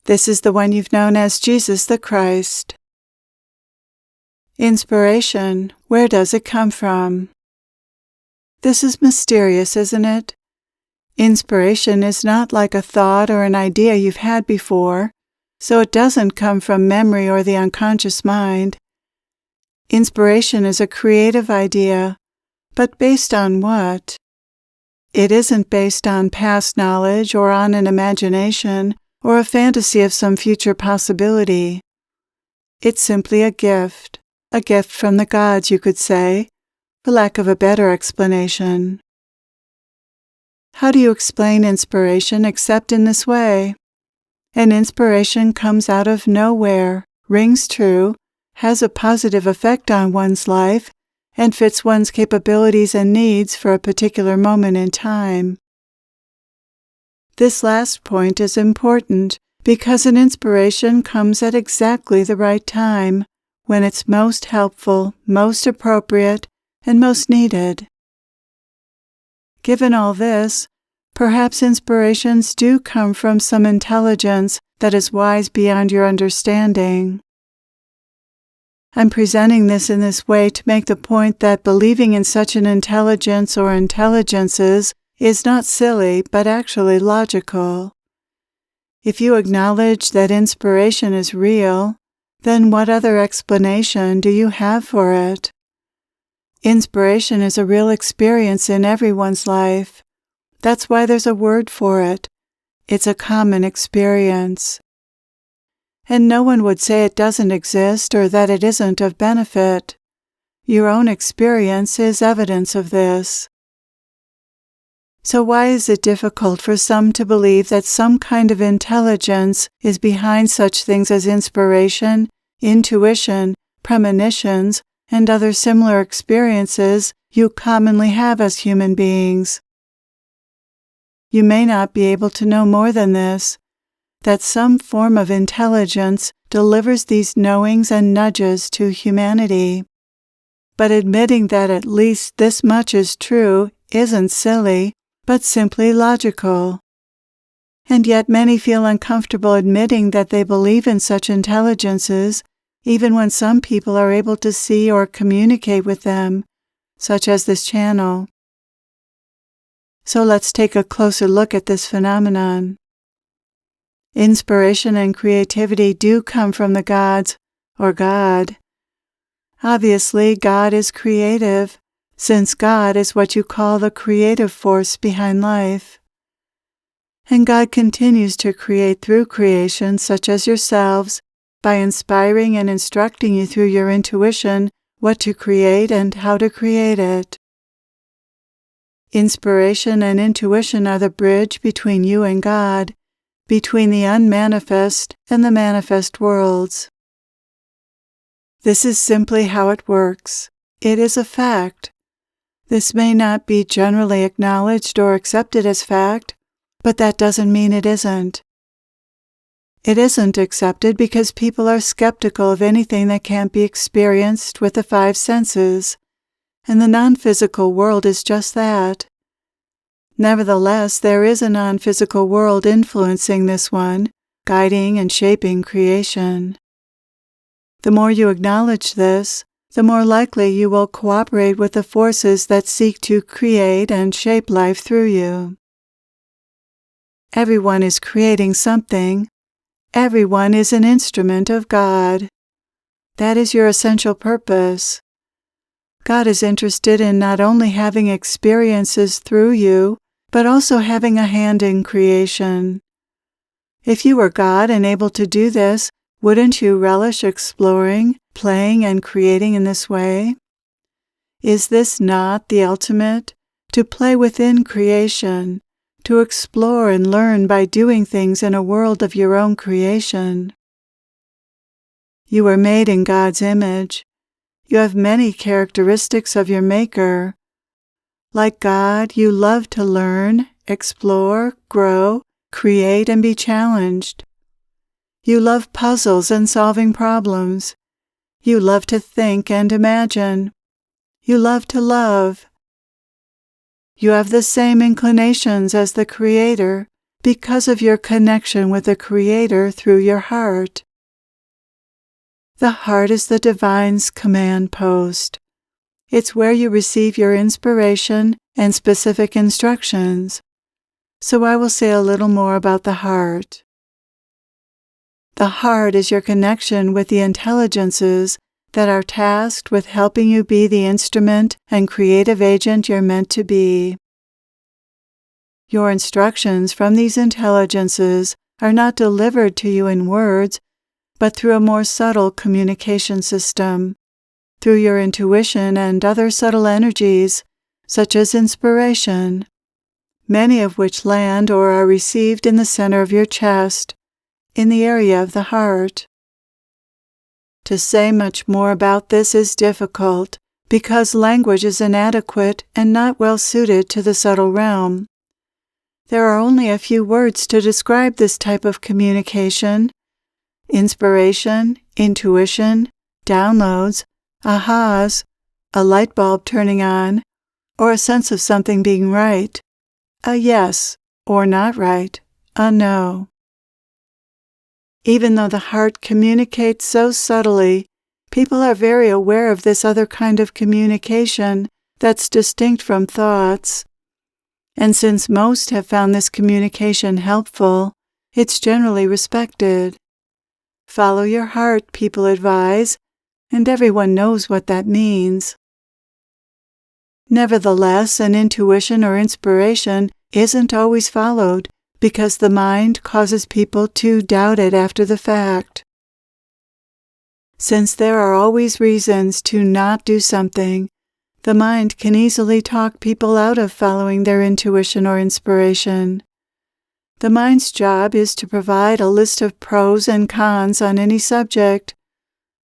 This is the one you've known as Jesus the Christ. Inspiration, where does it come from? This is mysterious, isn't it? Inspiration is not like a thought or an idea you've had before, so it doesn't come from memory or the unconscious mind. Inspiration is a creative idea, but based on what? It isn't based on past knowledge or on an imagination or a fantasy of some future possibility. It's simply a gift from the gods, you could say, for lack of a better explanation. How do you explain inspiration except in this way? An inspiration comes out of nowhere, rings true, has a positive effect on one's life, and fits one's capabilities and needs for a particular moment in time. This last point is important because an inspiration comes at exactly the right time, when it's most helpful, most appropriate, and most needed. Given all this, perhaps inspirations do come from some intelligence that is wise beyond your understanding. I'm presenting this in this way to make the point that believing in such an intelligence or intelligences is not silly, but actually logical. If you acknowledge that inspiration is real, then what other explanation do you have for it? Inspiration is a real experience in everyone's life. That's why there's a word for it. It's a common experience. And no one would say it doesn't exist or that it isn't of benefit. Your own experience is evidence of this. So why is it difficult for some to believe that some kind of intelligence is behind such things as inspiration, intuition, premonitions, and other similar experiences you commonly have as human beings? You may not be able to know more than this, that some form of intelligence delivers these knowings and nudges to humanity. But admitting that at least this much is true isn't silly, but simply logical. And yet many feel uncomfortable admitting that they believe in such intelligences, even when some people are able to see or communicate with them, such as this channel. So let's take a closer look at this phenomenon. Inspiration and creativity do come from the gods, or God. Obviously, God is creative, since God is what you call the creative force behind life. And God continues to create through creation, such as yourselves, by inspiring and instructing you through your intuition what to create and how to create it. Inspiration and intuition are the bridge between you and God, between the unmanifest and the manifest worlds. This is simply how it works. It is a fact. This may not be generally acknowledged or accepted as fact, but that doesn't mean it isn't. It isn't accepted because people are skeptical of anything that can't be experienced with the five senses, and the non-physical world is just that. Nevertheless, there is a non-physical world influencing this one, guiding and shaping creation. The more you acknowledge this, the more likely you will cooperate with the forces that seek to create and shape life through you. Everyone is creating something. Everyone is an instrument of God. That is your essential purpose. God is interested in not only having experiences through you, but also having a hand in creation. If you were God and able to do this, wouldn't you relish exploring, playing, and creating in this way? Is this not the ultimate? To play within creation, to explore and learn by doing things in a world of your own creation. You were made in God's image. You have many characteristics of your Maker. Like God, you love to learn, explore, grow, create, and be challenged. You love puzzles and solving problems. You love to think and imagine. You love to love. You have the same inclinations as the Creator because of your connection with the Creator through your heart. The heart is the divine's command post. It's where you receive your inspiration and specific instructions. So I will say a little more about the heart. The heart is your connection with the intelligences that are tasked with helping you be the instrument and creative agent you're meant to be. Your instructions from these intelligences are not delivered to you in words, but through a more subtle communication system, through your intuition and other subtle energies, such as inspiration, many of which land or are received in the center of your chest, in the area of the heart. To say much more about this is difficult, because language is inadequate and not well suited to the subtle realm. There are only a few words to describe this type of communication: inspiration, intuition, downloads, ahas, a light bulb turning on, or a sense of something being right, a yes or not right, a no. Even though the heart communicates so subtly, people are very aware of this other kind of communication that's distinct from thoughts. And since most have found this communication helpful, it's generally respected. Follow your heart, people advise, and everyone knows what that means. Nevertheless, an intuition or inspiration isn't always followed because the mind causes people to doubt it after the fact. Since there are always reasons to not do something, the mind can easily talk people out of following their intuition or inspiration. The mind's job is to provide a list of pros and cons on any subject,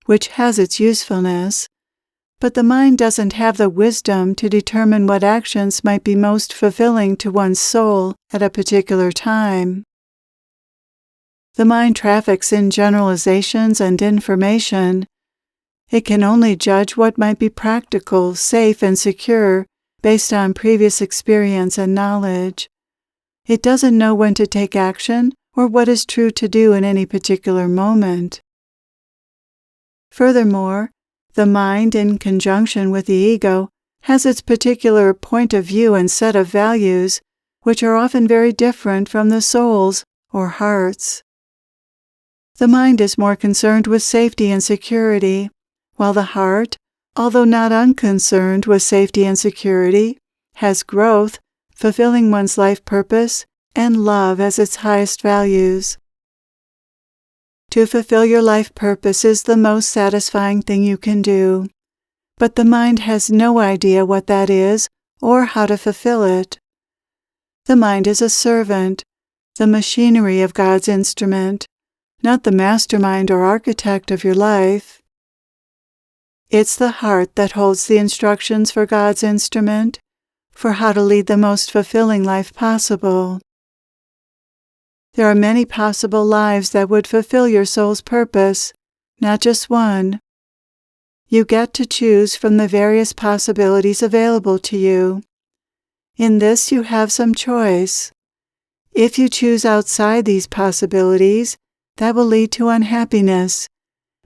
which has its usefulness, but the mind doesn't have the wisdom to determine what actions might be most fulfilling to one's soul at a particular time. The mind traffics in generalizations and information. It can only judge what might be practical, safe, and secure based on previous experience and knowledge. It doesn't know when to take action or what is true to do in any particular moment. Furthermore, the mind, in conjunction with the ego, has its particular point of view and set of values, which are often very different from the soul's or heart's. The mind is more concerned with safety and security, while the heart, although not unconcerned with safety and security, has growth, fulfilling one's life purpose, and love as its highest values. To fulfill your life purpose is the most satisfying thing you can do, but the mind has no idea what that is or how to fulfill it. The mind is a servant, the machinery of God's instrument, not the mastermind or architect of your life. It's the heart that holds the instructions for God's instrument, for how to lead the most fulfilling life possible. There are many possible lives that would fulfill your soul's purpose, not just one. You get to choose from the various possibilities available to you. In this you have some choice. If you choose outside these possibilities, that will lead to unhappiness,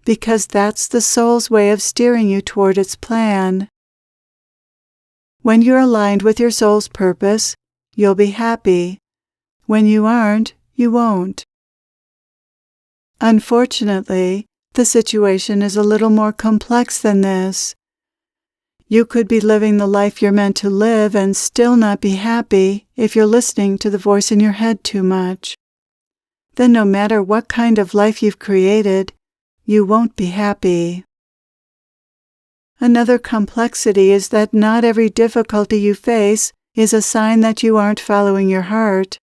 because that's the soul's way of steering you toward its plan. When you're aligned with your soul's purpose, you'll be happy. When you aren't, you won't. Unfortunately, the situation is a little more complex than this. You could be living the life you're meant to live and still not be happy if you're listening to the voice in your head too much. Then no matter what kind of life you've created, you won't be happy. Another complexity is that not every difficulty you face is a sign that you aren't following your heart.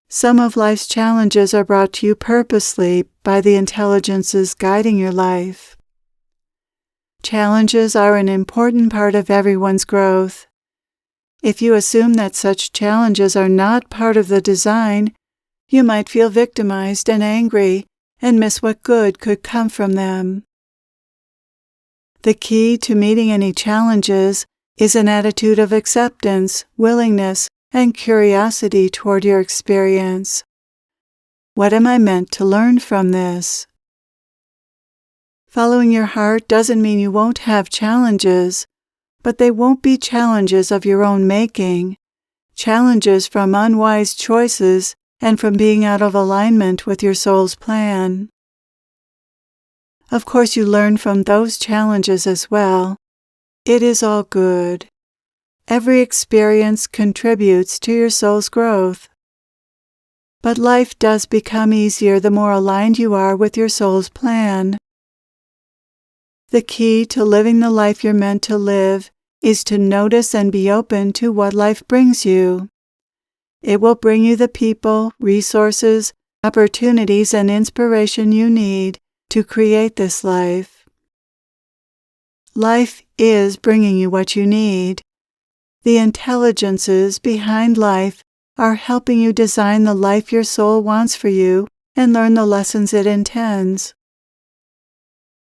Some of life's challenges are brought to you purposely by the intelligences guiding your life. Challenges are an important part of everyone's growth. If you assume that such challenges are not part of the design, you might feel victimized and angry and miss what good could come from them. The key to meeting any challenges is an attitude of acceptance, willingness, and curiosity toward your experience. What am I meant to learn from this? Following your heart doesn't mean you won't have challenges, but they won't be challenges of your own making, challenges from unwise choices and from being out of alignment with your soul's plan. Of course, you learn from those challenges as well. It is all good. Every experience contributes to your soul's growth. But life does become easier the more aligned you are with your soul's plan. The key to living the life you're meant to live is to notice and be open to what life brings you. It will bring you the people, resources, opportunities, and inspiration you need to create this life. Life is bringing you what you need. The intelligences behind life are helping you design the life your soul wants for you and learn the lessons it intends.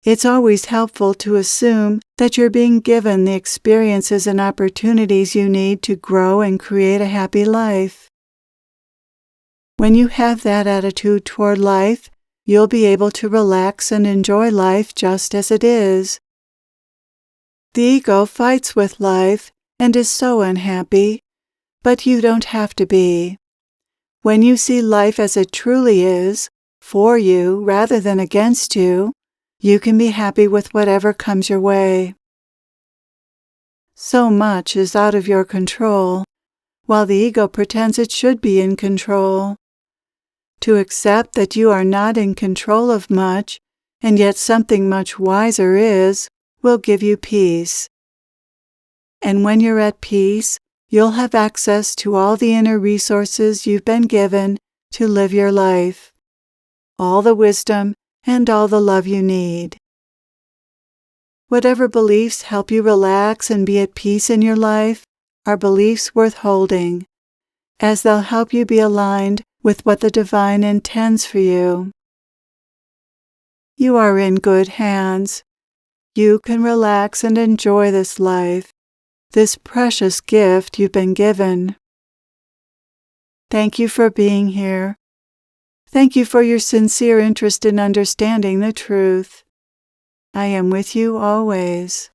It's always helpful to assume that you're being given the experiences and opportunities you need to grow and create a happy life. When you have that attitude toward life, you'll be able to relax and enjoy life just as it is. The ego fights with life and is so unhappy, but you don't have to be. When you see life as it truly is, for you rather than against you, you can be happy with whatever comes your way. So much is out of your control, while the ego pretends it should be in control. To accept that you are not in control of much, and yet something much wiser is, will give you peace. And when you're at peace, you'll have access to all the inner resources you've been given to live your life, all the wisdom and all the love you need. Whatever beliefs help you relax and be at peace in your life are beliefs worth holding, as they'll help you be aligned with what the divine intends for you. You are in good hands. You can relax and enjoy this life, this precious gift you've been given. Thank you for being here. Thank you for your sincere interest in understanding the truth. I am with you always.